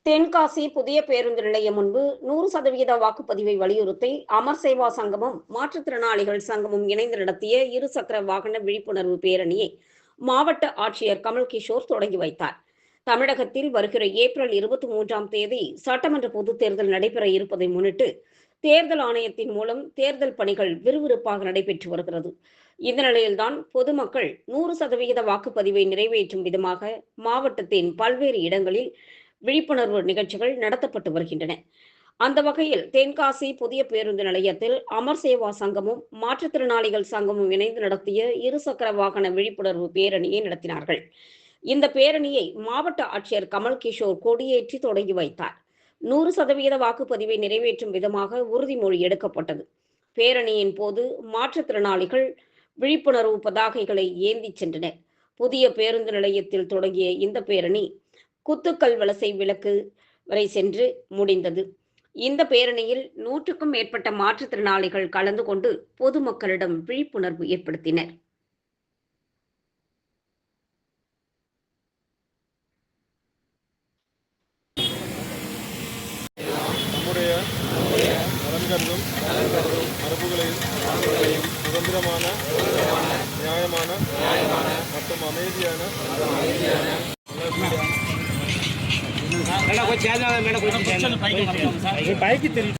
தென்காசி புதிய பேருந்து நிலையம் முன்பு 100% வாக்குப்பதிவை வலியுறுத்தி அமர் சேவா சங்கமும் மாற்றுத்திறனாளிகள் சங்கமும் இணைந்து நடத்திய இருசக்கர வாகன விழிப்புணர்வு பேரணியை மாவட்ட ஆட்சியர் கமல் கிஷோர் தொடங்கி வைத்தார். தமிழகத்தில் வருகிற ஏப்ரல் 23ஆம் தேதி சட்டமன்ற பொதுத் தேர்தல் நடைபெற இருப்பதை முன்னிட்டு தேர்தல் ஆணையத்தின் மூலம் தேர்தல் பணிகள் விறுவிறுப்பாக நடைபெற்று வருகிறது. இந்த நிலையில்தான் பொதுமக்கள் 100% வாக்குப்பதிவை நிறைவேற்றும் விதமாக மாவட்டத்தின் பல்வேறு இடங்களில் விழிப்புணர்வு நிகழ்ச்சிகள் நடத்தப்பட்டு வருகின்றன. அந்த வகையில் தென்காசி புதிய பேருந்து நிலையத்தில் அமர் சேவா சங்கமும் மாற்றுத்திறனாளிகள் சங்கமும் இணைந்து நடத்திய இருசக்கர வாகன விழிப்புணர்வு பேரணியை நடத்தினார்கள். இந்த பேரணியை மாவட்ட ஆட்சியர் கமல் கிஷோர் கொடியேற்றி தொடங்கி வைத்தார். 100% வாக்குப்பதிவை நிறைவேற்றும் விதமாக உறுதிமொழி எடுக்கப்பட்டது. பேரணியின் போது மாற்றுத்திறனாளிகள் விழிப்புணர்வு பதாகைகளை ஏந்தி சென்றனர். புதிய பேருந்து நிலையத்தில் தொடங்கிய இந்த பேரணி குத்துக்கல் வலசை விளக்கு வரை சென்று முடிந்தது. இந்த பேரணியில் 100க்கும் மேற்பட்ட மாற்றுத்திறனாளிகள் கலந்து கொண்டு பொதுமக்களிடம் விழிப்புணர்வு ஏற்படுத்தினர். நம்முடைய நலன் கருதும் மரபுகளையும் சுதந்திரமான நியாயமான மற்றும் அமைதியான பைக்கு தெரியும்.